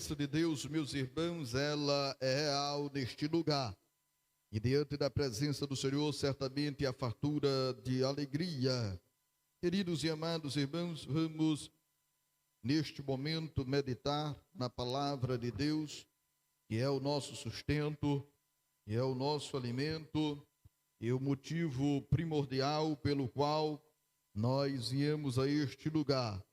presença de Deus, meus irmãos, ela é real neste lugar. E diante da presença do Senhor, certamente a fartura de alegria. Queridos e amados irmãos, vamos neste momento meditar na palavra de Deus, que é o nosso sustento, que é o nosso alimento, e o motivo primordial pelo qual nós viemos a este lugar,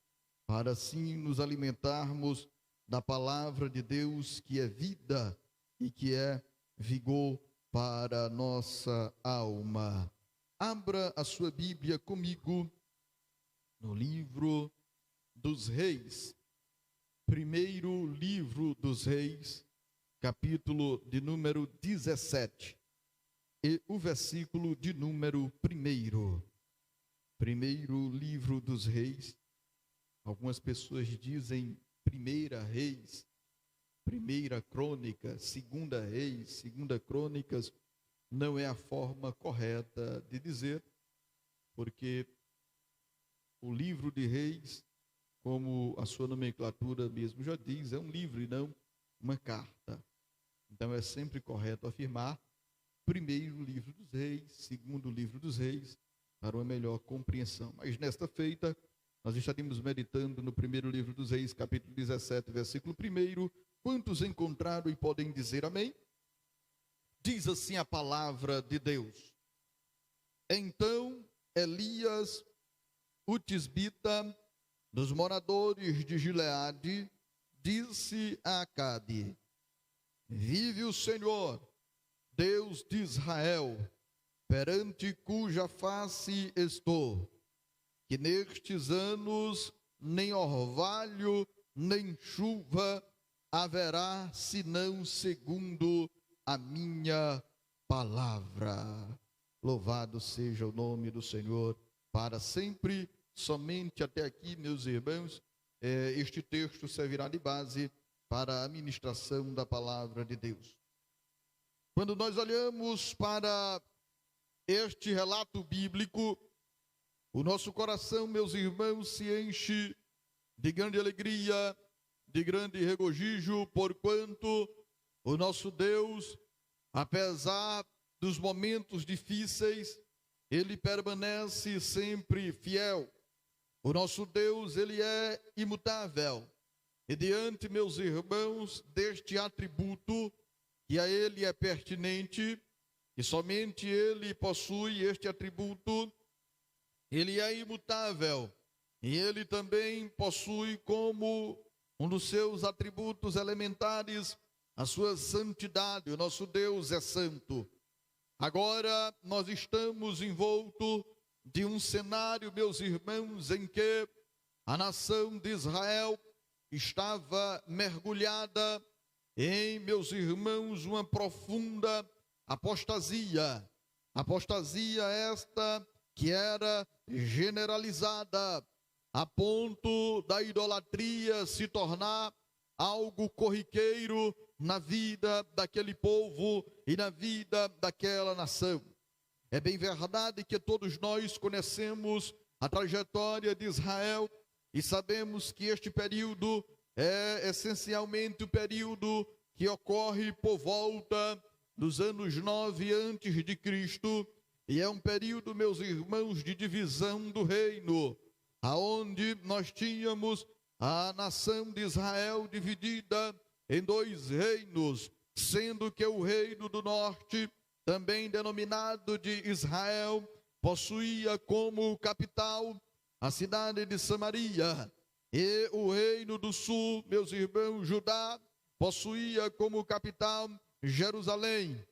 para assim nos alimentarmos da palavra de Deus, que é vida e que é vigor para a nossa alma. Abra a sua Bíblia comigo no livro dos Reis, primeiro livro dos Reis, capítulo de número 17, e o versículo de número 1. Primeiro livro dos Reis. Algumas pessoas dizem Primeira Reis, Primeira Crônica, Segunda Reis, Segunda Crônicas. Não é a forma correta de dizer, porque o livro de Reis, como a sua nomenclatura mesmo já diz, é um livro e não uma carta. Então é sempre correto afirmar primeiro livro dos Reis, segundo livro dos Reis, para uma melhor compreensão. Mas nesta feita, nós estaremos meditando no primeiro livro dos Reis, capítulo 17, versículo 1. Quantos encontraram e podem dizer amém? Diz assim a palavra de Deus. Então Elias, o tisbita, dos moradores de Gileade, disse a Acabe: vive o Senhor, Deus de Israel, perante cuja face estou, que nestes anos nem orvalho, nem chuva haverá, senão segundo a minha palavra. Louvado seja o nome do Senhor para sempre. Somente até aqui, meus irmãos, este texto servirá de base para a ministração da palavra de Deus. Quando nós olhamos para este relato bíblico, o nosso coração, meus irmãos, se enche de grande alegria, de grande regozijo, porquanto o nosso Deus, apesar dos momentos difíceis, Ele permanece sempre fiel. O nosso Deus, Ele é imutável. E diante, meus irmãos, deste atributo que a Ele é pertinente, e somente Ele possui este atributo, Ele é imutável, e Ele também possui como um dos seus atributos elementares a sua santidade. O nosso Deus é santo. Agora nós estamos envoltos de um cenário, meus irmãos, em que a nação de Israel estava mergulhada em, meus irmãos, uma profunda apostasia. Apostasia esta que era generalizada a ponto da idolatria se tornar algo corriqueiro na vida daquele povo e na vida daquela nação. É bem verdade que todos nós conhecemos a trajetória de Israel e sabemos que este período é essencialmente o período que ocorre por volta dos anos 9 antes de Cristo, e é um período, meus irmãos, de divisão do reino, aonde nós tínhamos a nação de Israel dividida em dois reinos, sendo que o reino do norte, também denominado de Israel, possuía como capital a cidade de Samaria, e o reino do sul, meus irmãos, Judá, possuía como capital Jerusalém.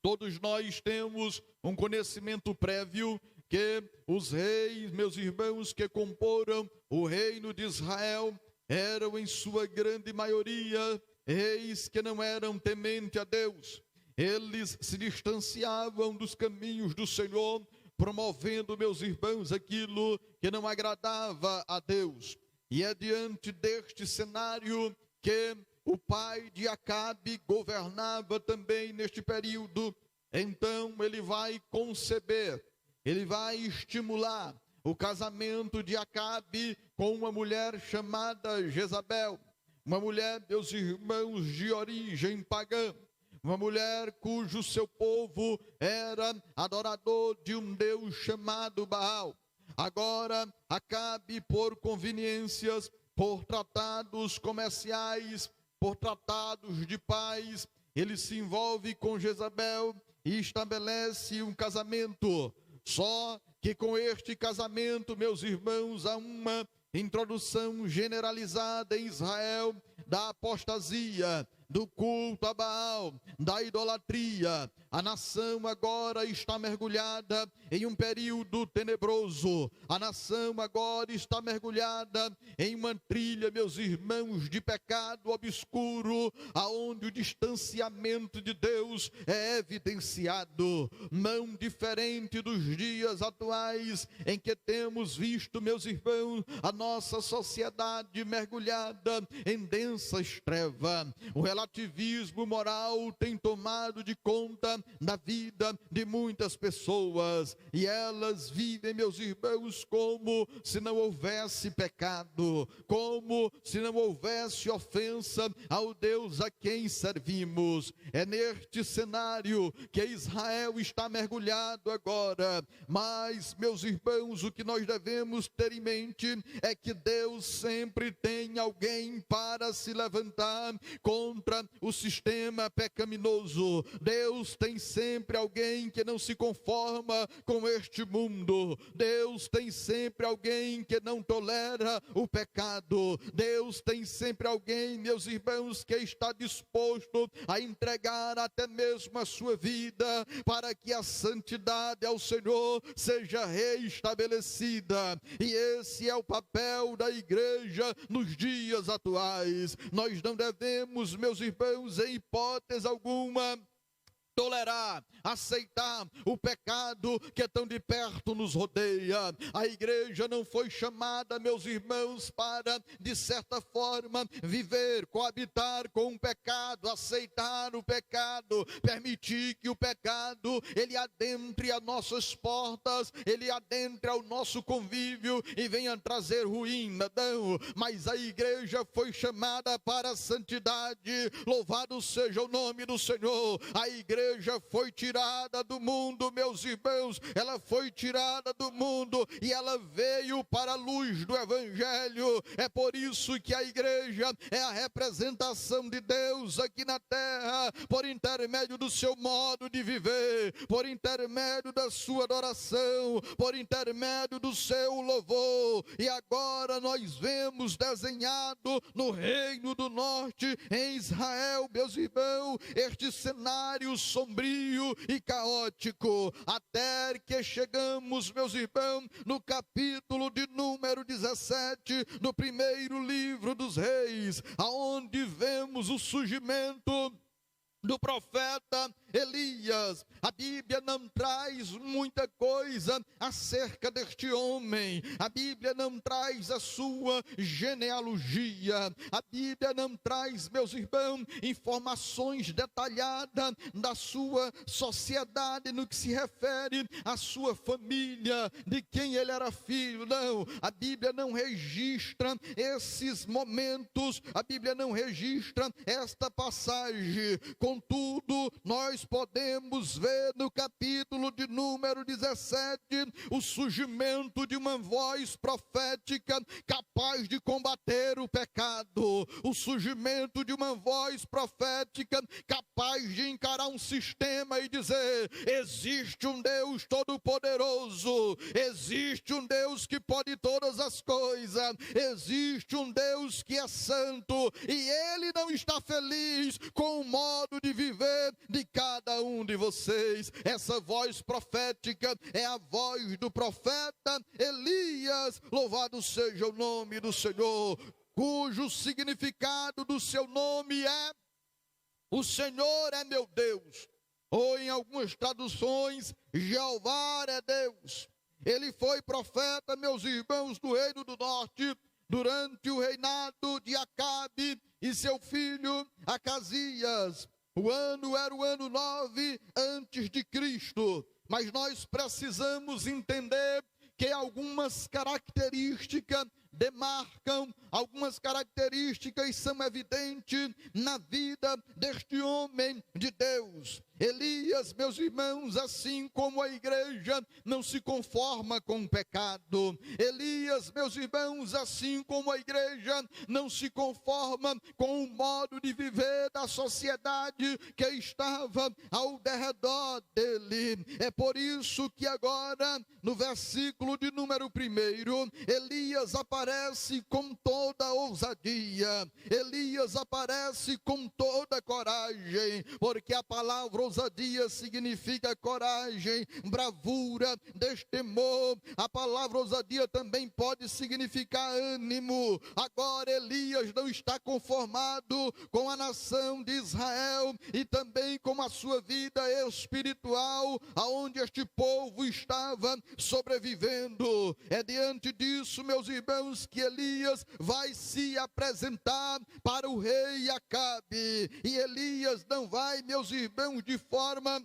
Todos nós temos um conhecimento prévio que os reis, meus irmãos, que comporam o reino de Israel, eram em sua grande maioria reis que não eram tementes a Deus. Eles se distanciavam dos caminhos do Senhor, promovendo, meus irmãos, aquilo que não agradava a Deus. E é diante deste cenário que o pai de Acabe governava também neste período. Então ele vai conceber, ele vai estimular o casamento de Acabe com uma mulher chamada Jezabel, uma mulher, meus irmãos, de origem pagã, uma mulher cujo seu povo era adorador de um Deus chamado Baal. Agora, Acabe, por conveniências, por tratados comerciais, por tratados de paz, ele se envolve com Jezabel e estabelece um casamento. Só que com este casamento, meus irmãos, há uma introdução generalizada em Israel da apostasia, do culto a Baal, da idolatria. A nação agora está mergulhada em um período tenebroso. A nação agora está mergulhada em uma trilha, meus irmãos, de pecado obscuro, aonde o distanciamento de Deus é evidenciado. Não diferente dos dias atuais, em que temos visto, meus irmãos, a nossa sociedade mergulhada em densas trevas. O relativismo moral tem tomado de conta da vida de muitas pessoas, e elas vivem, meus irmãos, como se não houvesse pecado, como se não houvesse ofensa ao Deus a quem servimos. É neste cenário que Israel está mergulhado agora, mas, meus irmãos, o que nós devemos ter em mente é que Deus sempre tem alguém para se levantar contra o sistema pecaminoso. Deus tem sempre alguém que não se conforma com este mundo. Deus tem sempre alguém que não tolera o pecado. Deus tem sempre alguém, meus irmãos, que está disposto a entregar até mesmo a sua vida para que a santidade ao Senhor seja reestabelecida. E esse é o papel da igreja nos dias atuais. Nós não devemos, meus irmãos, em hipótese alguma, tolerar, aceitar o pecado que tão de perto nos rodeia. A igreja não foi chamada, meus irmãos, para, de certa forma, viver, coabitar com o pecado, aceitar o pecado, permitir que o pecado, ele adentre as nossas portas, ele adentre ao nosso convívio e venha trazer ruína. Não, mas a igreja foi chamada para a santidade. Louvado seja o nome do Senhor. A igreja foi tirada do mundo, meus irmãos, ela foi tirada do mundo e ela veio para a luz do Evangelho. É por isso que a igreja é a representação de Deus aqui na terra, por intermédio do seu modo de viver, por intermédio da sua adoração, por intermédio do seu louvor. E agora nós vemos desenhado no Reino do Norte, em Israel, meus irmãos, este cenário sombrio e caótico, até que chegamos, meus irmãos, no capítulo de número 17 do primeiro livro dos Reis, aonde vemos o surgimento do profeta Elias. A Bíblia não traz muita coisa acerca deste homem. A Bíblia não traz a sua genealogia. A Bíblia não traz, meus irmãos, informações detalhadas da sua sociedade no que se refere à sua família, de quem ele era filho. Não, a Bíblia não registra esses momentos. A Bíblia não registra esta passagem. Contudo, nós podemos ver no capítulo de número 17 o surgimento de uma voz profética capaz de combater o pecado, o surgimento de uma voz profética capaz de encarar um sistema e dizer: existe um Deus todo-poderoso, existe um Deus que pode todas as coisas, existe um Deus que é santo e ele não está feliz com o modo de viver de cada um de vocês. Essa voz profética é a voz do profeta Elias. Louvado seja o nome do Senhor, cujo significado do seu nome é: o Senhor é meu Deus, ou em algumas traduções, Jeová é Deus. Ele foi profeta, meus irmãos, do Reino do Norte, durante o reinado de Acabe e seu filho Acasias. O ano era o ano 9 antes de Cristo, mas nós precisamos entender que algumas características demarcam, algumas características são evidentes na vida deste homem de Deus. Elias, meus irmãos, assim como a igreja não se conforma com o pecado. Elias, meus irmãos, assim como a igreja não se conforma com o modo de viver da sociedade que estava ao derredor dele. É por isso que agora, no versículo de número 1, Elias aparece com toda ousadia. Elias aparece com toda coragem, porque a palavra ousadia significa coragem, bravura, destemor. A palavra ousadia também pode significar ânimo. Agora Elias não está conformado com a nação de Israel e também com a sua vida espiritual, aonde este povo estava sobrevivendo. É diante disso, meus irmãos, que Elias vai se apresentar para o rei Acabe. E Elias não vai, meus irmãos, de forma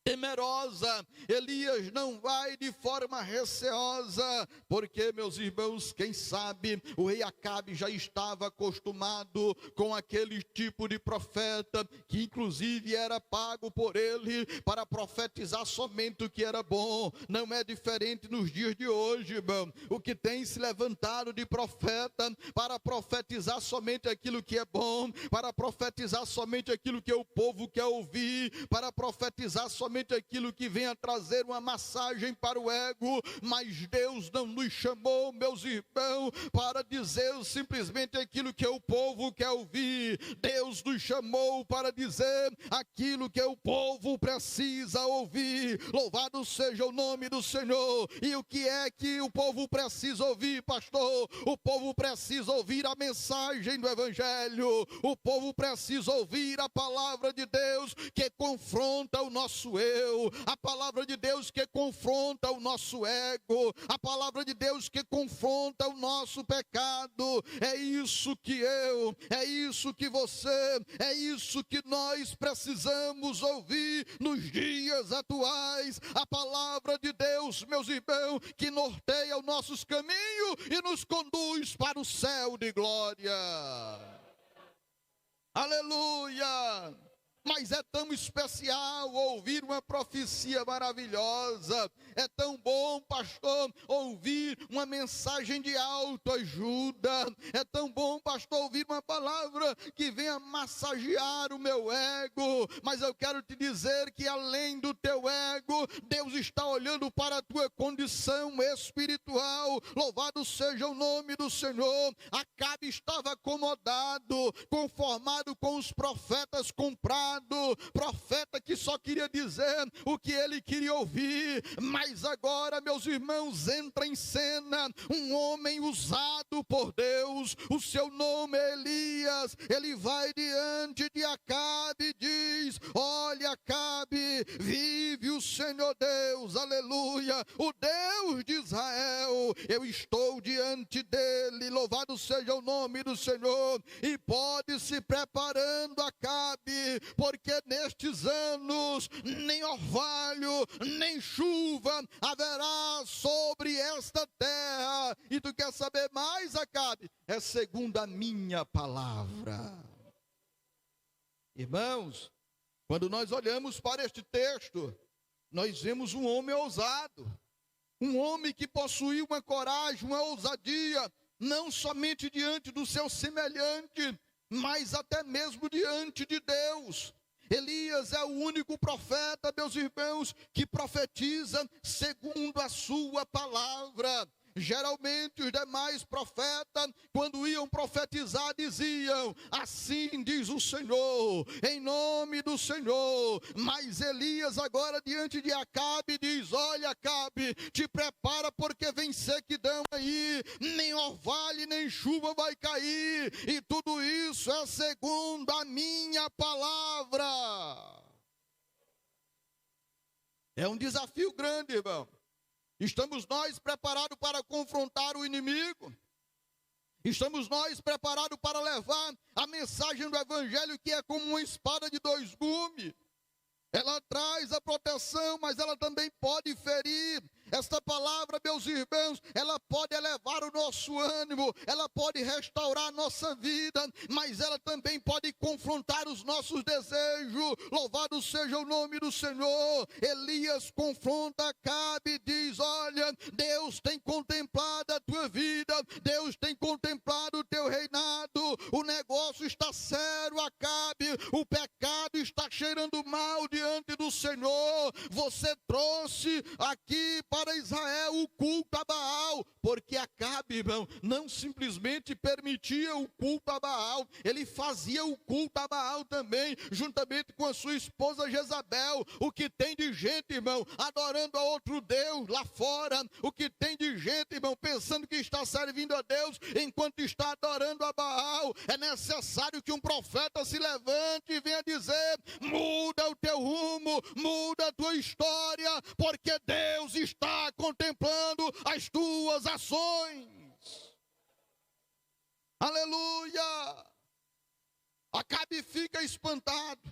temerosa. Elias não vai de forma receosa, porque, meus irmãos, quem sabe o rei Acabe já estava acostumado com aquele tipo de profeta, que inclusive era pago por ele para profetizar somente o que era bom. Não é diferente nos dias de hoje, irmão. O que tem se levantado de profeta para profetizar somente aquilo que é bom, para profetizar somente aquilo que o povo quer ouvir, para profetizar somente aquilo que vem a trazer uma massagem para o ego. Mas Deus não nos chamou, meus irmãos, para dizer simplesmente aquilo que o povo quer ouvir. Deus nos chamou para dizer aquilo que o povo precisa ouvir. Louvado seja o nome do Senhor. E o que é que o povo precisa ouvir, pastor? O povo precisa ouvir a mensagem do Evangelho. O povo precisa ouvir a palavra de Deus que confronta o nosso eu, a palavra de Deus que confronta o nosso ego, a palavra de Deus que confronta o nosso pecado. É isso que é isso que você, é isso que nós precisamos ouvir nos dias atuais. A palavra de Deus, meus irmãos, que norteia os nossos caminhos e nos conduz para o céu de glória. Aleluia! Mas é tão especial ouvir uma profecia maravilhosa. É tão bom, pastor, ouvir uma mensagem de autoajuda. É tão bom, pastor, ouvir uma palavra que venha massagear o meu ego. Mas eu quero te dizer que além do teu ego, Deus está olhando para a tua condição espiritual. Louvado seja o nome do Senhor. Acabe estava acomodado, conformado com os profetas comprados. Profeta que só queria dizer o que ele queria ouvir. Mas agora, meus irmãos, entra em cena um homem usado por Deus. O seu nome é Elias. Ele vai diante de Acabe e diz: olha, Acabe, vive o Senhor Deus, aleluia, o Deus de Israel. Eu estou diante dele, louvado seja o nome do Senhor. E pode se preparando, Acabe, porque nestes anos nem orvalho, nem chuva haverá sobre esta terra. E tu quer saber mais, Acabe? É segundo a minha palavra. Irmãos, quando nós olhamos para este texto, nós vemos um homem ousado, um homem que possuía uma coragem, uma ousadia, não somente diante do seu semelhante, mas até mesmo diante de Deus. Elias é o único profeta, meus irmãos, que profetiza segundo a sua palavra. Geralmente os demais profetas, quando iam profetizar, diziam: assim diz o Senhor, em nome do Senhor. Mas Elias agora diante de Acabe diz: olha, Acabe, te prepara, porque vem sequidão aí, nem orvalho nem chuva vai cair, e tudo isso é segundo a minha palavra. É um desafio grande, irmão. Estamos nós preparados para confrontar o inimigo? Estamos nós preparados para levar a mensagem do Evangelho, que é como uma espada de dois gumes? Ela traz a proteção, mas ela também pode ferir. Esta palavra, meus irmãos, ela pode elevar o nosso ânimo, ela pode restaurar a nossa vida, mas ela também pode confrontar os nossos desejos. Louvado seja o nome do Senhor. Elias confronta Acabe e diz: olha, Deus tem contemplado a tua vida, Deus tem contemplado o teu reinado, o negócio está sério, Acabe, o pecado está cheirando mal diante do Senhor. Você trouxe aqui para Israel o culto a Baal, porque Acabe, irmão, não simplesmente permitia o culto a Baal, ele fazia o culto a Baal também, juntamente com a sua esposa Jezabel. O que tem de gente, irmão, adorando a outro Deus lá fora, o que tem de gente, irmão, pensando que está servindo a Deus enquanto está adorando a Baal. É necessário que um profeta se levante e venha dizer: muda o teu rumo, muda a tua história, porque Deus está contemplando as tuas ações. Aleluia! Acabe fica espantado,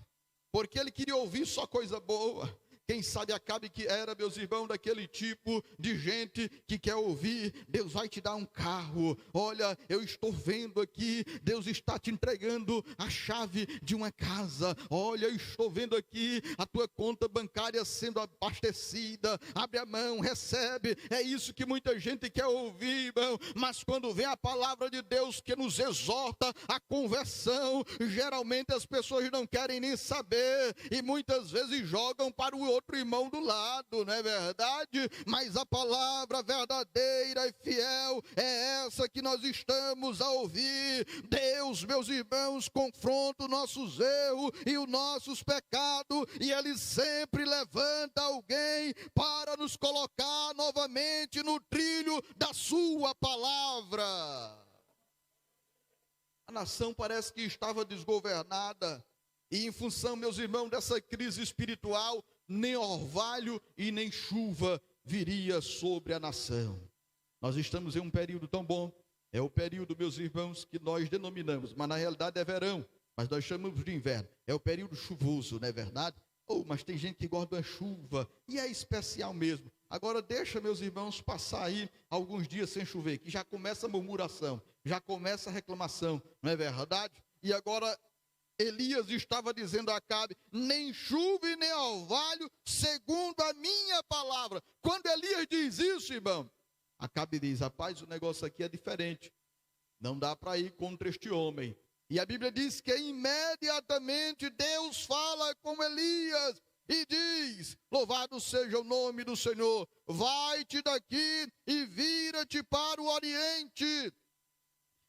porque ele queria ouvir só coisa boa. Quem sabe Acabe que era, meus irmãos, daquele tipo de gente que quer ouvir: Deus vai te dar um carro, olha, eu estou vendo aqui, Deus está te entregando a chave de uma casa, olha, eu estou vendo aqui a tua conta bancária sendo abastecida, abre a mão, recebe. É isso que muita gente quer ouvir, irmão, mas quando vem a palavra de Deus que nos exorta à conversão, geralmente as pessoas não querem nem saber, e muitas vezes jogam para o outro irmão do lado, não é verdade? Mas a palavra verdadeira e fiel é essa que nós estamos a ouvir. Deus, meus irmãos, confronta os nossos erros e os nossos pecados, e Ele sempre levanta alguém para nos colocar novamente no trilho da sua palavra. A nação parece que estava desgovernada, e em função, meus irmãos, dessa crise espiritual, nem orvalho e nem chuva viria sobre a nação. Nós estamos em um período tão bom, é o período, meus irmãos, que nós denominamos, mas na realidade é verão, mas nós chamamos de inverno, é o período chuvoso, não é verdade? Mas tem gente que gosta da chuva, e é especial mesmo. Agora deixa, meus irmãos, passar aí alguns dias sem chover, que já começa a murmuração, já começa a reclamação, não é verdade? E agora Elias estava dizendo a Acabe: nem chuva e nem orvalho, segundo a minha palavra. Quando Elias diz isso, irmão, Acabe diz: rapaz, o negócio aqui é diferente, não dá para ir contra este homem. E a Bíblia diz que imediatamente Deus fala com Elias e diz: louvado seja o nome do Senhor, vai-te daqui e vira-te para o oriente,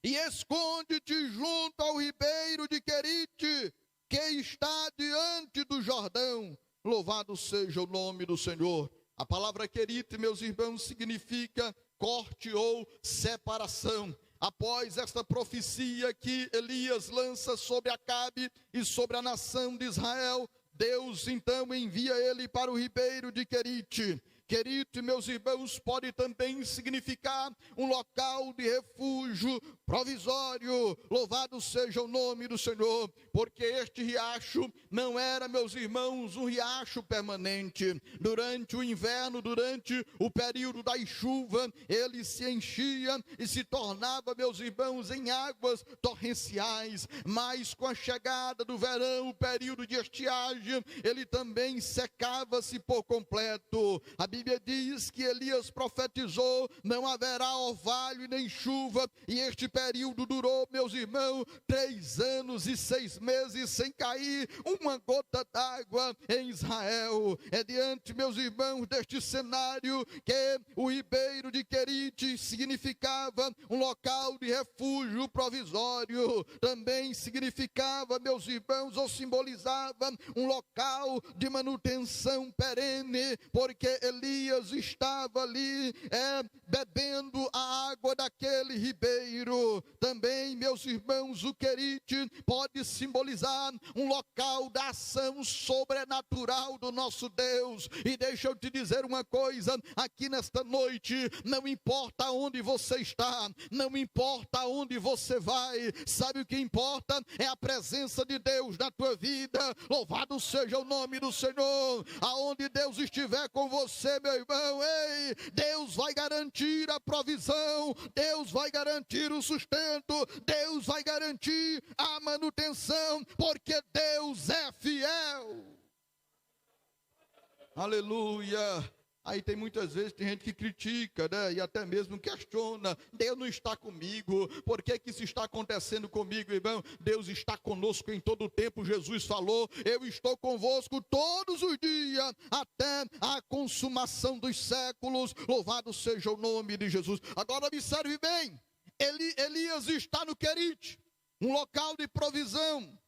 e esconde-te junto ao ribeiro de Querite, que está diante do Jordão. Louvado seja o nome do Senhor. A palavra Querite, meus irmãos, significa corte ou separação. Após esta profecia que Elias lança sobre Acabe e sobre a nação de Israel, Deus então envia ele para o ribeiro de Querite. Querite, meus irmãos, pode também significar um local de refúgio provisório. Louvado seja o nome do Senhor, porque este riacho não era, meus irmãos, um riacho permanente. Durante o inverno, durante o período da chuva, ele se enchia e se tornava, meus irmãos, em águas torrenciais. Mas com a chegada do verão, o período de estiagem, ele também secava-se por completo. A Bíblia diz que Elias profetizou: não haverá orvalho e nem chuva, e este período durou, meus irmãos, 3 anos e 6 meses sem cair uma gota d'água em Israel. É diante, meus irmãos, deste cenário que o ribeiro de Querite significava um local de refúgio provisório, também significava, meus irmãos, ou simbolizava um local de manutenção perene, porque Elias estava ali bebendo a água daquele ribeiro. Também, meus irmãos, o Querite pode simbolizar um local da ação sobrenatural do nosso Deus. E deixa eu te dizer uma coisa, aqui nesta noite, não importa onde você está, não importa onde você vai, sabe o que importa? É a presença de Deus na tua vida. Louvado seja o nome do Senhor. Aonde Deus estiver com você, quê, meu irmão? Ei, Deus vai garantir a provisão, Deus vai garantir o sustento, Deus vai garantir a manutenção, porque Deus é fiel. Aleluia. Aí tem muitas vezes, tem gente que critica, né? E até mesmo questiona, Deus não está comigo, por que que isso está acontecendo comigo, irmão? Deus está conosco em todo o tempo. Jesus falou, eu estou convosco todos os dias, até a consumação dos séculos, louvado seja o nome de Jesus. Agora observe bem, Elias está no Querite, um local de provisão,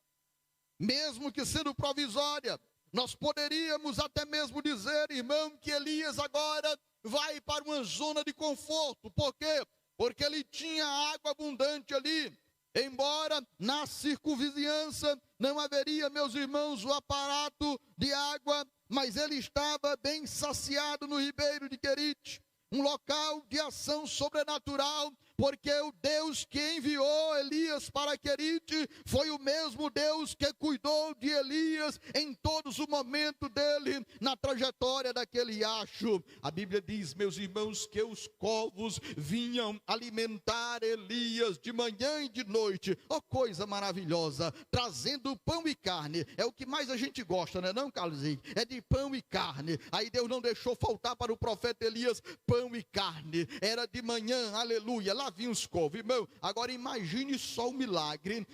mesmo que sendo provisória. Nós poderíamos até mesmo dizer, irmão, que Elias agora vai para uma zona de conforto. Por quê? Porque ele tinha água abundante ali. Embora na circunvizinhança não haveria, meus irmãos, o aparato de água, mas ele estava bem saciado no ribeiro de Querite, um local de ação sobrenatural, porque o Deus que enviou Elias para Querite foi o mesmo Deus que cuidou de Elias em todos os momentos dele na trajetória daquele riacho. A Bíblia diz, meus irmãos, que os corvos vinham alimentar Elias de manhã e de noite. Oh, coisa maravilhosa, trazendo pão e carne. É o que mais a gente gosta, né, não, Carlosinho? É de pão e carne. Aí Deus não deixou faltar para o profeta Elias pão e carne. Era de manhã, aleluia, lá vinham os corvos, irmão. Agora imagine só o milagre,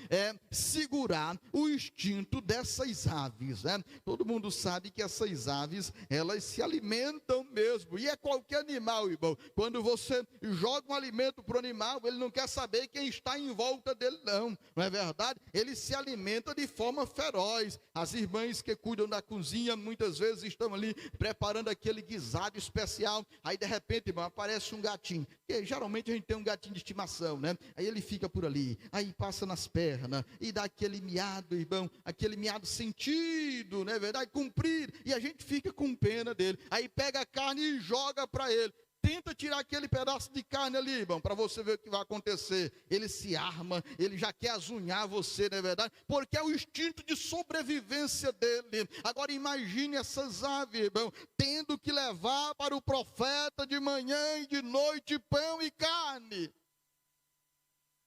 segurar o instinto dessas aves, né? Todo mundo sabe que essas aves, elas se alimentam mesmo, e é qualquer animal, irmão. Quando você joga um alimento para o animal, ele não quer saber quem está em volta dele, não é verdade? Ele se alimenta de forma feroz. As irmãs que cuidam da cozinha, muitas vezes estão ali preparando aquele guisado especial, aí de repente, irmão, aparece um gatinho, que geralmente a gente tem um gatinho de estimação, né? Aí ele fica por ali, aí passa nas pernas e dá aquele miado, irmão, aquele miado sentido, não é verdade? Comprido, e a gente fica com pena dele. Aí pega a carne e joga para ele. Tenta tirar aquele pedaço de carne ali, irmão, para você ver o que vai acontecer. Ele se arma, ele já quer azunhar você, não é verdade? Porque é o instinto de sobrevivência dele. Agora imagine essas aves, irmão, tendo que levar para o profeta de manhã e de noite pão e carne.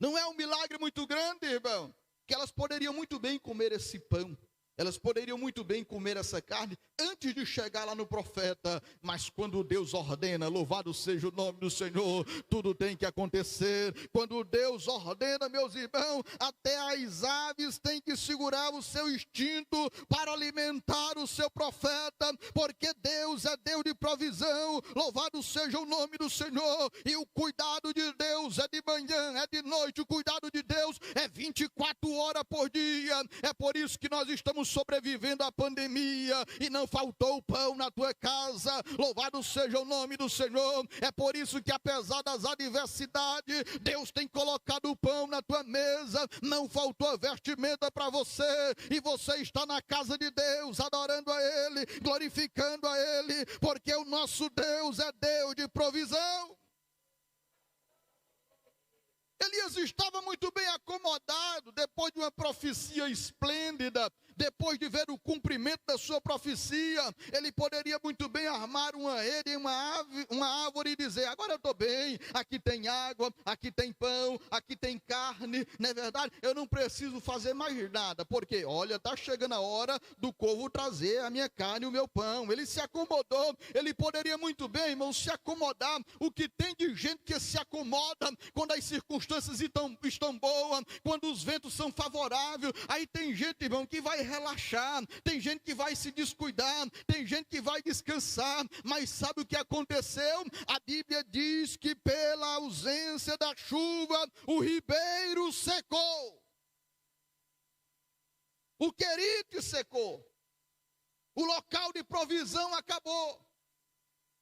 Não é um milagre muito grande, irmão? Que elas poderiam muito bem comer esse pão. Elas poderiam muito bem comer essa carne antes de chegar lá no profeta, mas quando Deus ordena, louvado seja o nome do Senhor, tudo tem que acontecer. Quando Deus ordena, meus irmãos, até as aves têm que segurar o seu instinto para alimentar o seu profeta, porque Deus é Deus de provisão, louvado seja o nome do Senhor, e o cuidado de Deus é de manhã, é de noite, o cuidado de Deus é 24 horas por dia. É por isso que nós estamos sobrevivendo à pandemia e não faltou pão na tua casa, louvado seja o nome do Senhor. É por isso que apesar das adversidades, Deus tem colocado o pão na tua mesa, não faltou vestimenta para você, e você está na casa de Deus, adorando a Ele, glorificando a Ele, porque o nosso Deus é Deus de provisão. Elias estava muito bem acomodado, depois de uma profecia esplêndida, depois de ver o cumprimento da sua profecia, ele poderia muito bem armar uma rede em uma árvore e dizer, agora eu estou bem, aqui tem água, aqui tem pão, aqui tem carne, não é verdade? Eu não preciso fazer mais nada, porque olha, está chegando a hora do corvo trazer a minha carne e o meu pão. Ele se acomodou, ele poderia muito bem, irmão, se acomodar. O que tem de gente que se acomoda quando as circunstâncias estão boas, quando os ventos são favoráveis, aí tem gente, irmão, que vai relaxar, tem gente que vai se descuidar, tem gente que vai descansar, mas sabe o que aconteceu? A Bíblia diz que pela ausência da chuva, o ribeiro secou, o Querite secou, o local de provisão acabou.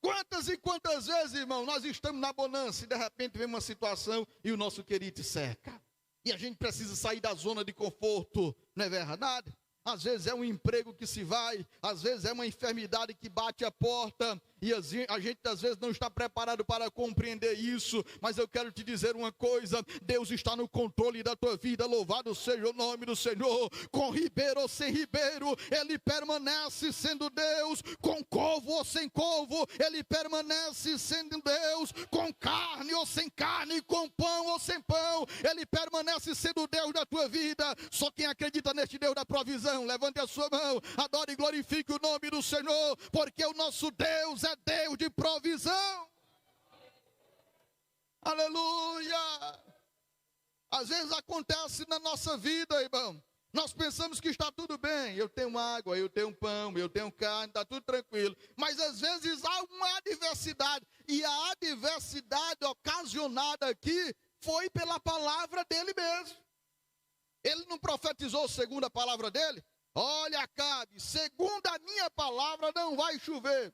Quantas e quantas vezes, irmão, nós estamos na bonança e de repente vem uma situação e o nosso Querite seca, e a gente precisa sair da zona de conforto, não é verdade? Às vezes é um emprego que se vai, às vezes é uma enfermidade que bate a porta, E a gente às vezes não está preparado para compreender isso, mas eu quero te dizer uma coisa: Deus está no controle da tua vida, louvado seja o nome do Senhor. Com ribeiro ou sem ribeiro, Ele permanece sendo Deus. Com couvo ou sem couvo, Ele permanece sendo Deus. Com carne ou sem carne, com pão ou sem pão, Ele permanece sendo Deus da tua vida. Só quem acredita neste Deus da provisão, levante a sua mão, adore e glorifique o nome do Senhor, porque o nosso Deus é Deus de provisão. Aleluia! Às vezes acontece na nossa vida, irmão, nós pensamos que está tudo bem, eu tenho água, eu tenho pão, eu tenho carne, está tudo tranquilo, mas às vezes há uma adversidade, e a adversidade ocasionada aqui foi pela palavra dele mesmo. Ele não profetizou segundo a palavra dele? Olha, Acabe, segundo a minha palavra não vai chover.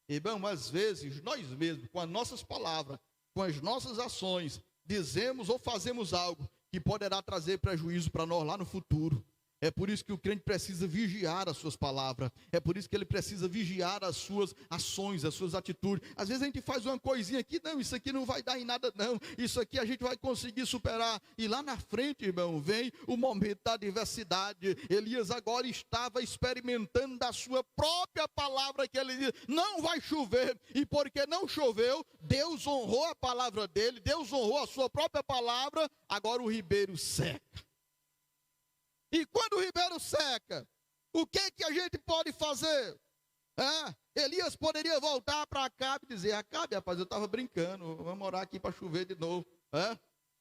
Irmão, às vezes nós mesmos, com as nossas palavras, com as nossas ações, dizemos ou fazemos algo que poderá trazer prejuízo para nós lá no futuro. É por isso que o crente precisa vigiar as suas palavras. É por isso que ele precisa vigiar as suas ações, as suas atitudes. Às vezes a gente faz uma coisinha aqui, não, isso aqui não vai dar em nada não. Isso aqui a gente vai conseguir superar. E lá na frente, irmão, vem o momento da adversidade. Elias agora estava experimentando da sua própria palavra, que ele diz, não vai chover. E porque não choveu, Deus honrou a palavra dele, Deus honrou a sua própria palavra, agora o ribeiro seca. E quando o ribeiro seca, o que a gente pode fazer? Elias poderia voltar para Acabe e dizer, Acabe, rapaz, eu estava brincando, vamos orar aqui para chover de novo.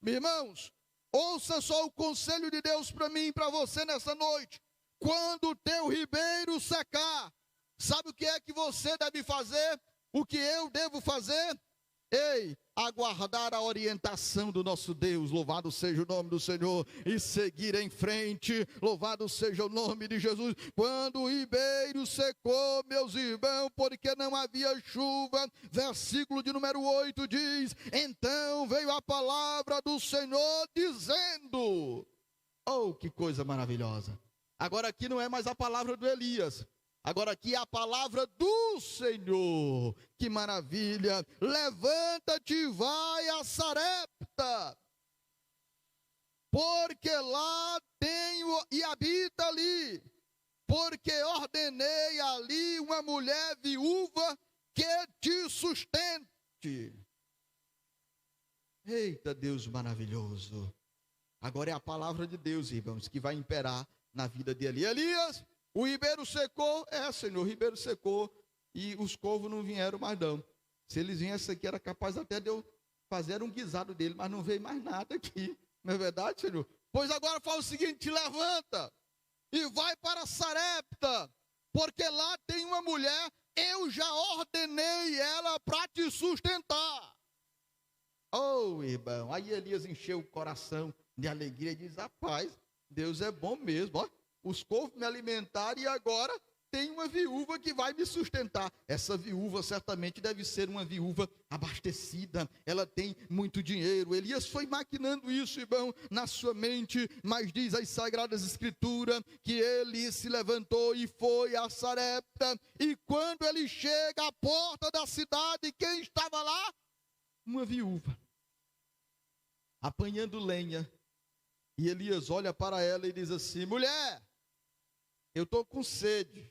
Meus irmãos, ouça só o conselho de Deus para mim e para você nessa noite. Quando o teu ribeiro secar, sabe o que é que você deve fazer? O que eu devo fazer? Aguardar a orientação do nosso Deus, louvado seja o nome do Senhor, e seguir em frente, louvado seja o nome de Jesus. Quando o ribeiro secou, meus irmãos, porque não havia chuva, versículo de número 8 diz, então veio a palavra do Senhor dizendo, oh, que coisa maravilhosa, agora aqui não é mais a palavra do Elias, agora aqui é a palavra do Senhor. Que maravilha. Levanta-te e vai a Sarepta, porque lá tenho e habita ali, porque ordenei ali uma mulher viúva que te sustente. Eita, Deus maravilhoso. Agora é a palavra de Deus, irmãos, que vai imperar na vida de Elias. O ribeiro secou, Senhor, o ribeiro secou e os corvos não vieram mais não. Se eles viessem aqui, era capaz até de eu fazer um guisado dele, mas não veio mais nada aqui. Não é verdade, Senhor? Pois agora fala o seguinte, te levanta e vai para Sarepta, porque lá tem uma mulher, eu já ordenei ela para te sustentar. Oh, irmão, aí Elias encheu o coração de alegria e diz, rapaz, Deus é bom mesmo, ó. Os corvos me alimentaram e agora tem uma viúva que vai me sustentar. Essa viúva certamente deve ser uma viúva abastecida. Ela tem muito dinheiro. Elias foi maquinando isso, irmão, na sua mente. Mas diz as Sagradas Escrituras que ele se levantou e foi a Sarepta. E quando ele chega à porta da cidade, quem estava lá? Uma viúva, apanhando lenha. E Elias olha para ela e diz assim, mulher, eu estou com sede.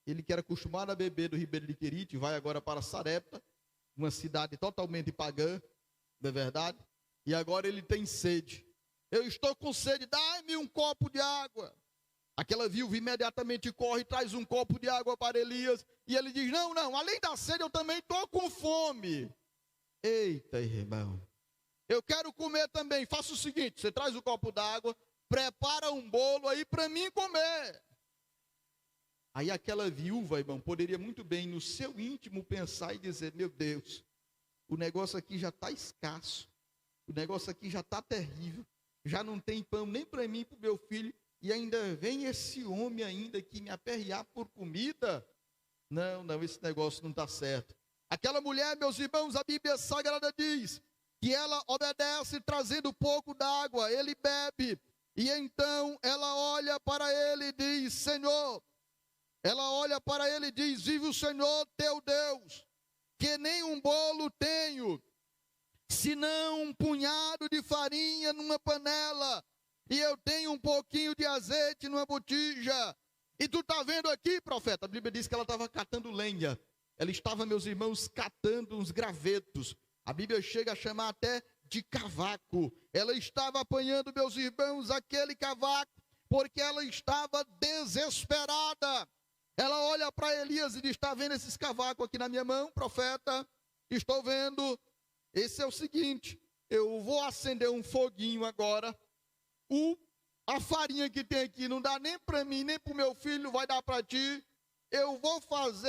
Ele que era acostumado a beber do ribeiro de Querite, vai agora para Sarepta, uma cidade totalmente pagã, não é verdade? E agora ele tem sede. Eu estou com sede, dá-me um copo de água. Aquela viúva imediatamente corre e traz um copo de água para Elias. E ele diz, não, além da sede eu também estou com fome. Eita, irmão, eu quero comer também. Faça o seguinte, você traz o copo d'água, prepara um bolo aí para mim comer. Aí aquela viúva, irmão, poderia muito bem no seu íntimo pensar e dizer, meu Deus, o negócio aqui já está escasso, o negócio aqui já está terrível, já não tem pão nem para mim e para o meu filho, e ainda vem esse homem ainda aqui me aperrear por comida. Não, esse negócio não está certo. Aquela mulher, meus irmãos, a Bíblia Sagrada diz que ela obedece trazendo pouco d'água, ele bebe. E então ela olha para ele e diz, Senhor, ela olha para ele e diz: vive o Senhor teu Deus, que nem um bolo tenho, senão um punhado de farinha numa panela, e eu tenho um pouquinho de azeite numa botija. E tu está vendo aqui, profeta? A Bíblia diz que ela estava catando lenha. Ela estava, meus irmãos, catando uns gravetos. A Bíblia chega a chamar até de cavaco. Ela estava apanhando, meus irmãos, aquele cavaco, porque ela estava desesperada. Ela olha para Elias e diz: está vendo esses cavacos aqui na minha mão, profeta? Estou vendo. Esse é o seguinte: eu vou acender um foguinho agora. A farinha que tem aqui não dá nem para mim, nem para o meu filho, vai dar para ti. Eu vou fazer,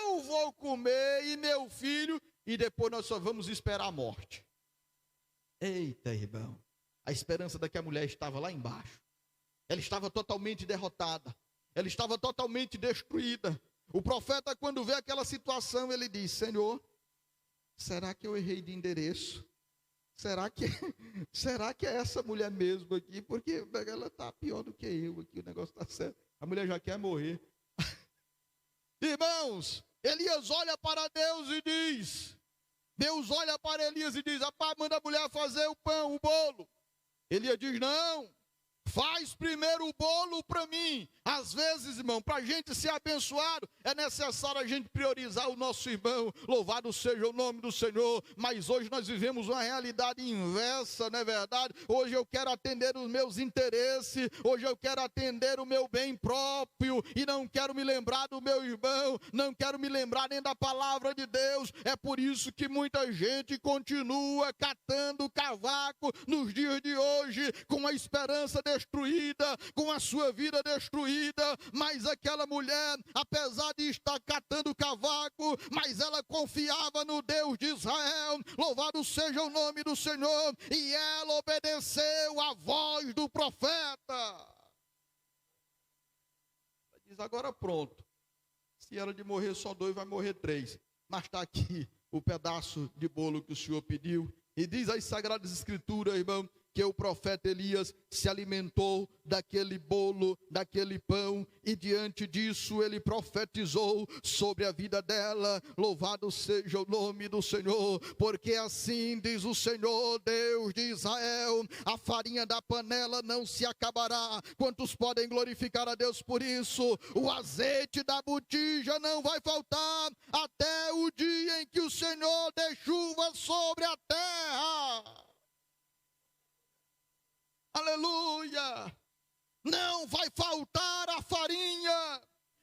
eu vou comer, e meu filho, e depois nós só vamos esperar a morte. Eita, irmão, a esperança daquela mulher estava lá embaixo. Ela estava totalmente derrotada, ela estava totalmente destruída. O profeta, quando vê aquela situação, ele diz: Senhor, será que eu errei de endereço? Será que é essa mulher mesmo aqui? Porque ela está pior do que eu aqui, o negócio está certo. A mulher já quer morrer. Irmãos, Elias olha para Deus e diz: Deus olha para Elias e diz: rapaz, manda a mulher fazer o pão, o bolo. Elias diz: não, faz primeiro o bolo para mim. Às vezes, irmão, para a gente ser abençoado, é necessário a gente priorizar o nosso irmão. Louvado seja o nome do Senhor. Mas hoje nós vivemos uma realidade inversa, não é verdade? Hoje eu quero atender os meus interesses, hoje eu quero atender o meu bem próprio, e não quero me lembrar do meu irmão, não quero me lembrar nem da palavra de Deus. É por isso que muita gente continua catando cavaco nos dias de hoje, com a esperança destruída, com a sua vida destruída. Mas aquela mulher, apesar de estar catando cavaco, mas ela confiava no Deus de Israel. Louvado seja o nome do Senhor. E ela obedeceu à voz do profeta. Ela diz: agora pronto, se era de morrer só 2, vai morrer 3. Mas está aqui o pedaço de bolo que o Senhor pediu. E diz as Sagradas Escrituras, irmão, que o profeta Elias se alimentou daquele bolo, daquele pão, e diante disso ele profetizou sobre a vida dela. Louvado seja o nome do Senhor, porque assim diz o Senhor, Deus de Israel: a farinha da panela não se acabará. Quantos podem glorificar a Deus por isso? O azeite da botija não vai faltar até o dia em que o Senhor dê chuva sobre a terra. Aleluia! Não vai faltar a farinha,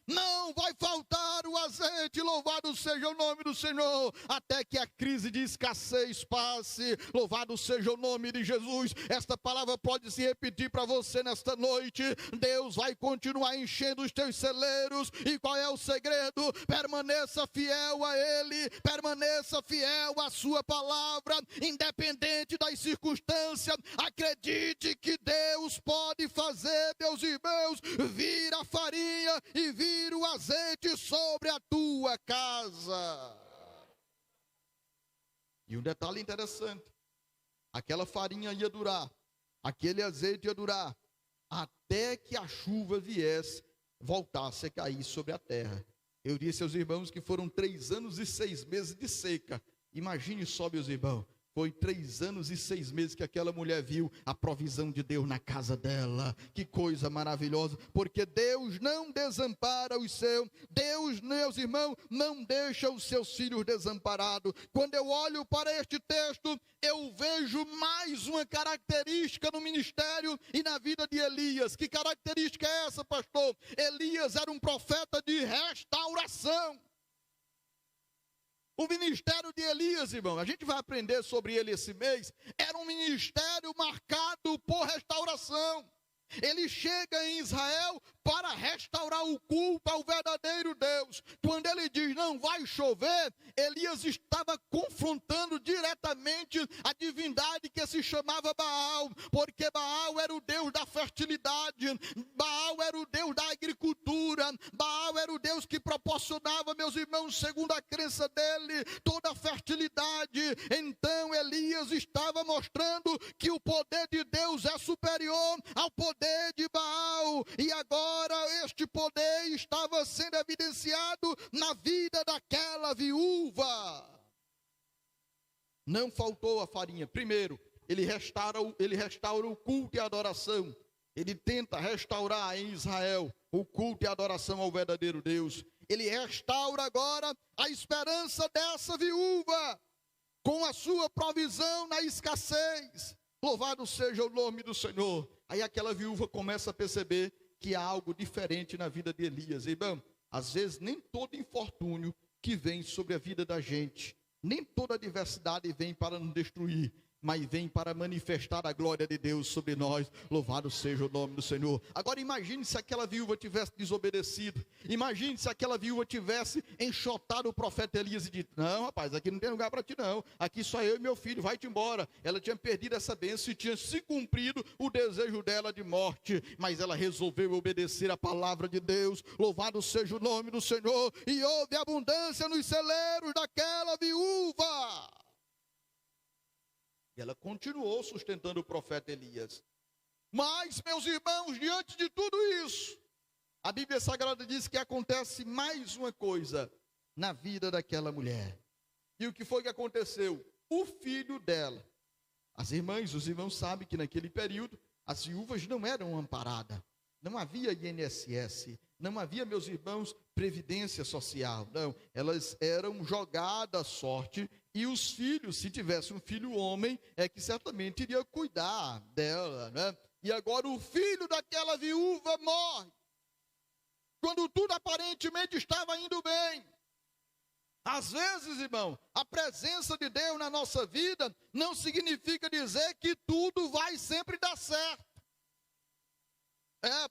não vai faltar o azeite. Louvado seja o nome do Senhor, até que a crise de escassez passe. Louvado seja o nome de Jesus. Esta palavra pode se repetir para você nesta noite. Deus vai continuar enchendo os teus celeiros. E qual é o segredo? Permaneça fiel a Ele, permaneça fiel à sua palavra, independente das circunstâncias. Acredite que Deus pode fazer, meus irmãos, vir a farinha e vir o azeite sobre a tua casa. E um detalhe interessante: aquela farinha ia durar, aquele azeite ia durar, até que a chuva viesse, voltasse a cair sobre a terra. Eu disse aos irmãos que foram 3 anos e 6 meses de seca. Imagine só, meus irmãos, foi 3 anos e 6 meses que aquela mulher viu a provisão de Deus na casa dela. Que coisa maravilhosa, porque Deus não desampara os seus. Deus, meus irmãos, não deixa os seus filhos desamparados. Quando eu olho para este texto, eu vejo mais uma característica no ministério e na vida de Elias. Que característica é essa, pastor? Elias era um profeta de restauração. O ministério de Elias, irmão, a gente vai aprender sobre ele esse mês, era um ministério marcado por restauração. Ele chega em Israel para restaurar o culto ao verdadeiro Deus. Quando ele diz não vai chover, Elias estava confrontando diretamente a divindade que se chamava Baal, porque Baal era o Deus da fertilidade, Baal era o Deus da agricultura, Baal era o Deus que proporcionava, meus irmãos, segundo a crença dele, toda a fertilidade. Então Elias estava mostrando que o poder de Deus é superior ao poder de Baal. E agora este poder estava sendo evidenciado na vida daquela viúva. Não faltou a farinha. Primeiro, ele restaura o culto e a adoração. Ele tenta restaurar em Israel o culto e a adoração ao verdadeiro Deus. Ele restaura agora a esperança dessa viúva, com a sua provisão na escassez. Louvado seja o nome do Senhor. Aí aquela viúva começa a perceber que há algo diferente na vida de Elias. Irmão, às vezes nem todo infortúnio que vem sobre a vida da gente, nem toda adversidade vem para nos destruir, mas vem para manifestar a glória de Deus sobre nós. Louvado seja o nome do Senhor. Agora imagine se aquela viúva tivesse desobedecido. Imagine se aquela viúva tivesse enxotado o profeta Elias e dito: não, rapaz, aqui não tem lugar para ti não, aqui só eu e meu filho, vai-te embora. Ela tinha perdido essa bênção e tinha se cumprido o desejo dela de morte, mas ela resolveu obedecer a palavra de Deus. Louvado seja o nome do Senhor. E houve abundância nos celeiros daquela viúva. E ela continuou sustentando o profeta Elias. Mas, meus irmãos, diante de tudo isso, a Bíblia Sagrada diz que acontece mais uma coisa na vida daquela mulher. E o que foi que aconteceu? O filho dela. As irmãs, os irmãos sabem que naquele período as viúvas não eram amparadas. Não havia INSS, não havia, meus irmãos, previdência social. Não, elas eram jogadas à sorte. E os filhos, se tivesse um filho homem, é que certamente iria cuidar dela, né? E agora o filho daquela viúva morre, quando tudo aparentemente estava indo bem. Às vezes, irmão, a presença de Deus na nossa vida não significa dizer que tudo vai sempre dar certo.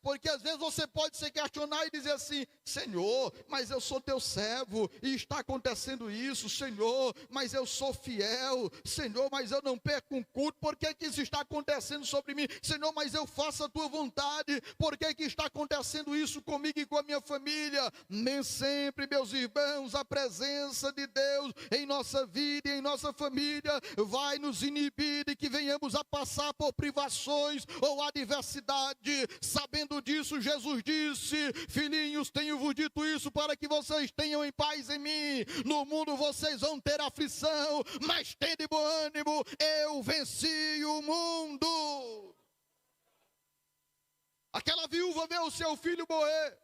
Porque às vezes você pode se questionar e dizer assim: Senhor, mas eu sou teu servo e está acontecendo isso. Senhor, mas eu sou fiel. Senhor, mas eu não perco um culto. Por que isso está acontecendo sobre mim? Senhor, mas eu faço a tua vontade. Por que está acontecendo isso comigo e com a minha família? Nem sempre, meus irmãos, a presença de Deus em nossa vida e em nossa família vai nos inibir de que venhamos a passar por privações ou adversidade. Sabendo disso, Jesus disse: filhinhos, tenho-vos dito isso para que vocês tenham em paz em mim. No mundo vocês vão ter aflição, mas tende bom ânimo, eu venci o mundo. Aquela viúva vê o seu filho morrer,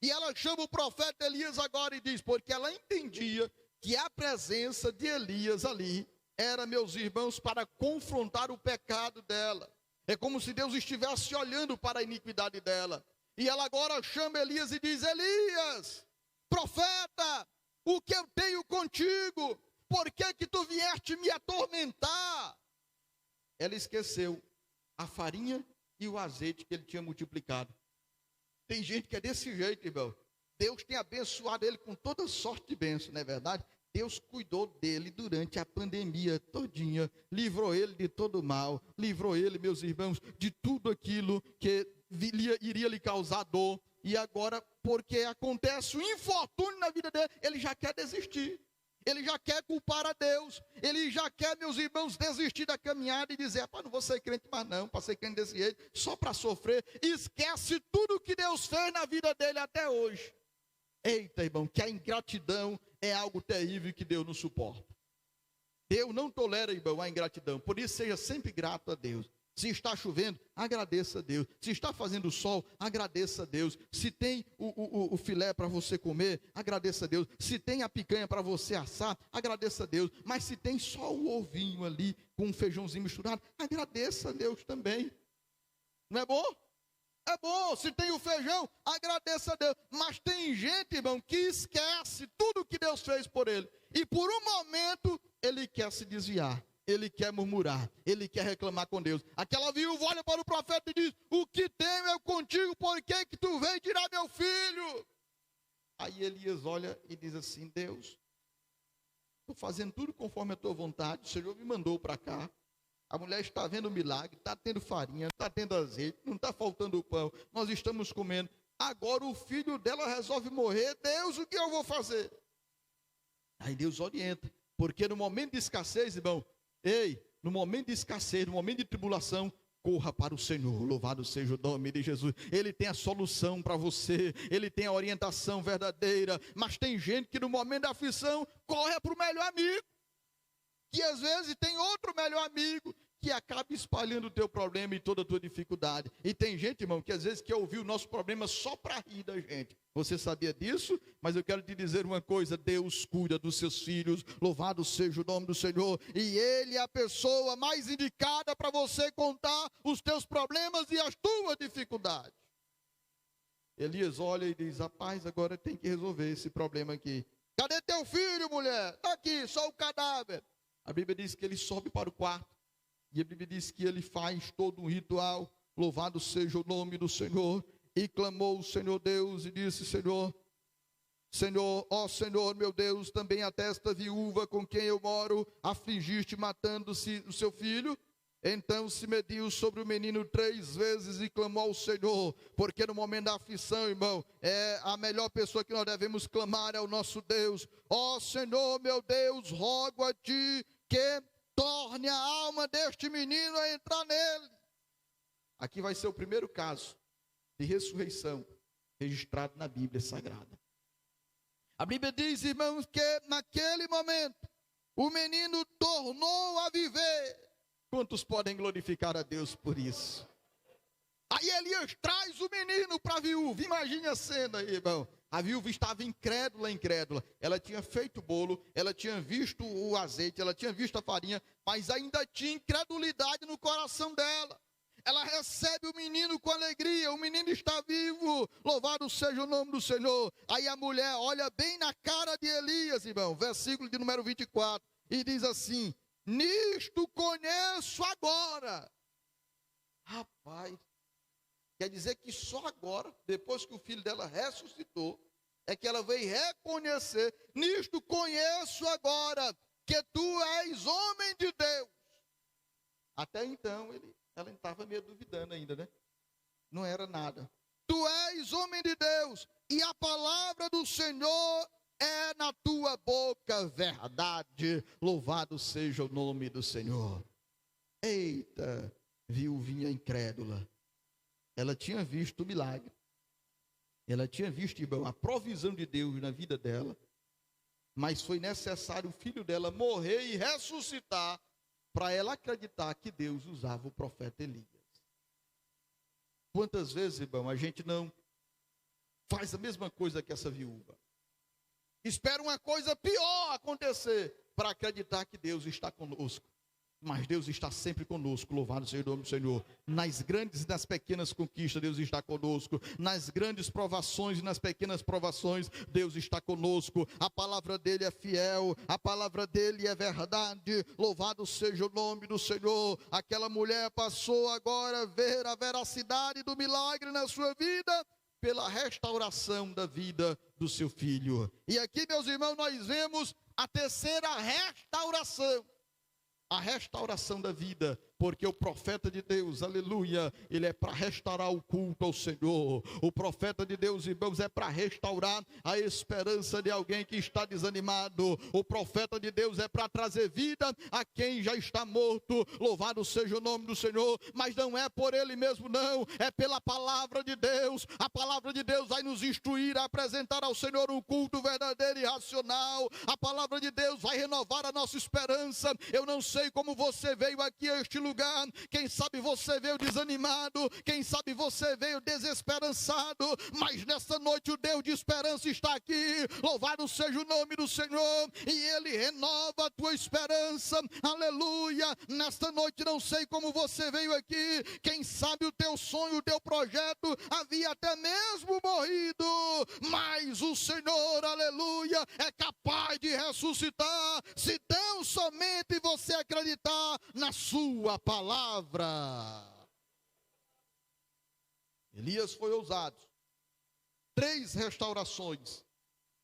e ela chama o profeta Elias agora e diz, porque ela entendia que a presença de Elias ali era, meus irmãos, para confrontar o pecado dela. É como se Deus estivesse olhando para a iniquidade dela. E ela agora chama Elias e diz: Elias, profeta, o que eu tenho contigo? Por que tu vieste me atormentar? Ela esqueceu a farinha e o azeite que ele tinha multiplicado. Tem gente que é desse jeito, irmão. Deus tem abençoado ele com toda sorte de bênção, não é verdade? Deus cuidou dele durante a pandemia todinha, livrou ele de todo mal, livrou ele, meus irmãos, de tudo aquilo que iria lhe causar dor. E agora, porque acontece um infortúnio na vida dele, ele já quer desistir, ele já quer culpar a Deus, ele já quer, meus irmãos, desistir da caminhada e dizer: não vou ser crente mais não, para ser crente desse jeito, só para sofrer. Esquece tudo que Deus fez na vida dele até hoje. Eita, irmão, que a ingratidão é algo terrível que Deus não suporta. Deus não tolera, irmão, a ingratidão. Por isso, seja sempre grato a Deus. Se está chovendo, agradeça a Deus. Se está fazendo sol, agradeça a Deus. Se tem o filé para você comer, agradeça a Deus. Se tem a picanha para você assar, agradeça a Deus. Mas se tem só o ovinho ali, com um feijãozinho misturado, agradeça a Deus também. Não é bom? É bom. Se tem o feijão, agradeça a Deus. Mas tem gente, irmão, que esquece tudo que Deus fez por ele. E por um momento, ele quer se desviar. Ele quer murmurar. Ele quer reclamar com Deus. Aquela viúva olha para o profeta e diz: o que tenho eu contigo? Por que tu veio tirar meu filho? Aí Elias olha e diz assim: Deus, estou fazendo tudo conforme a tua vontade. O Senhor me mandou para cá. A mulher está vendo o milagre, está tendo farinha, está tendo azeite, não está faltando pão, nós estamos comendo. Agora o filho dela resolve morrer. Deus, o que eu vou fazer? Aí Deus orienta, porque no momento de escassez, irmão, Ei, no momento de escassez, no momento de tribulação, corra para o Senhor, louvado seja o nome de Jesus. Ele tem a solução para você, Ele tem a orientação verdadeira. Mas tem gente que no momento da aflição, corre para o melhor amigo, que às vezes tem outro melhor amigo, que acaba espalhando o teu problema e toda a tua dificuldade. E tem gente, irmão, que às vezes quer ouvir o nosso problema só para rir da gente. Você sabia disso? Mas eu quero te dizer uma coisa: Deus cuida dos seus filhos, louvado seja o nome do Senhor, e Ele é a pessoa mais indicada para você contar os teus problemas e as tuas dificuldades. Elias olha e diz: rapaz, agora tem que resolver esse problema aqui. Cadê teu filho, mulher? Está aqui, só o cadáver. A Bíblia diz que ele sobe para o quarto, e a Bíblia diz que ele faz todo um ritual, louvado seja o nome do Senhor, e clamou o Senhor Deus e disse: Senhor, ó Senhor meu Deus, também até esta viúva com quem eu moro, afligiste matando-se o seu filho? Então se mediu sobre o menino 3 vezes e clamou ao Senhor, porque no momento da aflição, irmão, a melhor pessoa que nós devemos clamar é o nosso Deus. Ó Senhor meu Deus, rogo a ti que torne a alma deste menino a entrar nele. Aqui vai ser o primeiro caso de ressurreição registrado na Bíblia Sagrada. A Bíblia diz, irmãos, que naquele momento o menino tornou a viver. Quantos podem glorificar a Deus por isso? Aí Elias traz o menino para a viúva. Imagine a cena aí, irmão. A viúva estava incrédula. Ela tinha feito o bolo, ela tinha visto o azeite, ela tinha visto a farinha, mas ainda tinha incredulidade no coração dela. Ela recebe o menino com alegria, o menino está vivo, louvado seja o nome do Senhor. Aí a mulher olha bem na cara de Elias, irmão, versículo de número 24, e diz assim: nisto conheço agora. Rapaz, quer dizer que só agora, depois que o filho dela ressuscitou, é que ela veio reconhecer: nisto conheço agora que tu és homem de Deus. Até então, ela estava meio duvidando ainda, né? Não era nada. Tu és homem de Deus, e a palavra do Senhor é na tua boca verdade. Louvado seja o nome do Senhor. Eita, viuvinha incrédula. Ela tinha visto o milagre. Ela tinha visto, irmão, a provisão de Deus na vida dela. Mas foi necessário o filho dela morrer e ressuscitar para ela acreditar que Deus usava o profeta Elias. Quantas vezes, irmão, a gente não faz a mesma coisa que essa viúva? Espera uma coisa pior acontecer para acreditar que Deus está conosco. Mas Deus está sempre conosco, louvado seja o nome do Senhor. Nas grandes e nas pequenas conquistas, Deus está conosco. Nas grandes provações e nas pequenas provações, Deus está conosco. A palavra dele é fiel, a palavra dele é verdade. Louvado seja o nome do Senhor. Aquela mulher passou agora a ver a veracidade do milagre na sua vida, pela restauração da vida do seu filho. E aqui, meus irmãos, nós vemos a terceira restauração. A restauração da vida, porque o profeta de Deus, aleluia, ele é para restaurar o culto ao Senhor. O profeta de Deus, irmãos, é para restaurar a esperança de alguém que está desanimado. O profeta de Deus é para trazer vida a quem já está morto. Louvado seja o nome do Senhor. Mas não é por ele mesmo, não, é pela palavra de Deus. A palavra de Deus vai nos instruir a apresentar ao Senhor um culto verdadeiro e racional. A palavra de Deus vai renovar a nossa esperança. Eu não sei como você veio aqui a este lugar. Quem sabe você veio desanimado, quem sabe você veio desesperançado, mas nesta noite o Deus de esperança está aqui. Louvado seja o nome do Senhor, e ele renova a tua esperança, aleluia. Nesta noite não sei como você veio aqui, quem sabe o teu sonho, o teu projeto havia até mesmo morrido, mas o Senhor, aleluia, é capaz de ressuscitar, se tão somente você acreditar na sua palavra. Elias foi ousado. 3 restaurações: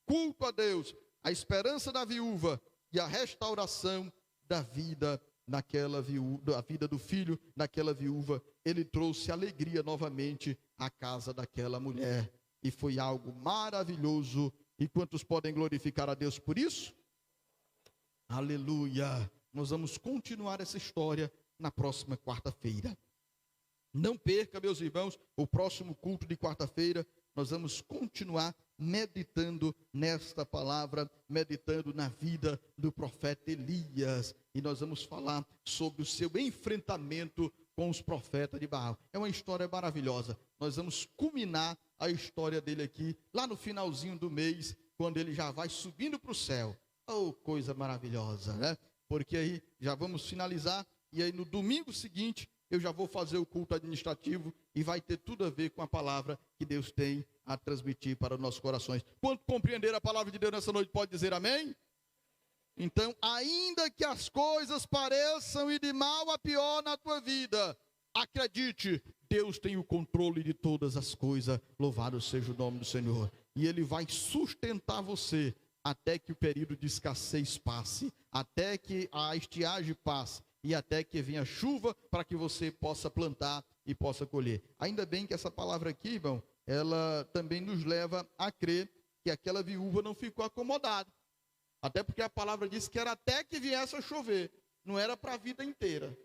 culto a Deus, a esperança da viúva e a restauração da vida naquela viúva, a vida do filho daquela viúva. Ele trouxe alegria novamente à casa daquela mulher, e foi algo maravilhoso. E quantos podem glorificar a Deus por isso? Aleluia. Nós vamos continuar essa história na próxima quarta-feira. Não perca, meus irmãos, o próximo culto de quarta-feira. Nós vamos continuar meditando nesta palavra, meditando na vida do profeta Elias. E nós vamos falar sobre o seu enfrentamento com os profetas de Baal. É uma história maravilhosa. Nós vamos culminar a história dele aqui, lá no finalzinho do mês, quando ele já vai subindo para o céu. Oh, coisa maravilhosa, né? Porque aí já vamos finalizar, e aí no domingo seguinte, eu já vou fazer o culto administrativo, e vai ter tudo a ver com a palavra que Deus tem a transmitir para os nossos corações. Quanto compreender a palavra de Deus nessa noite, pode dizer amém? Então, ainda que as coisas pareçam ir de mal a pior na tua vida, acredite, Deus tem o controle de todas as coisas. Louvado seja o nome do Senhor. E Ele vai sustentar você até que o período de escassez passe, até que a estiagem passe, e até que venha chuva para que você possa plantar e possa colher. Ainda bem que essa palavra aqui, irmão, ela também nos leva a crer que aquela viúva não ficou acomodada. Até porque a palavra diz que era até que viesse a chover, não era para a vida inteira.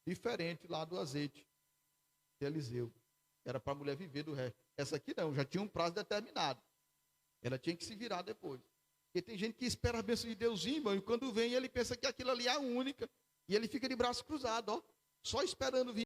Diferente lá do azeite de Eliseu, era para a mulher viver do resto. Essa aqui não, já tinha um prazo determinado. Ela tinha que se virar depois. Porque tem gente que espera a bênção de Deus, irmão, e quando vem ele pensa que aquilo ali é a única. E ele fica de braço cruzado, ó, só esperando vir.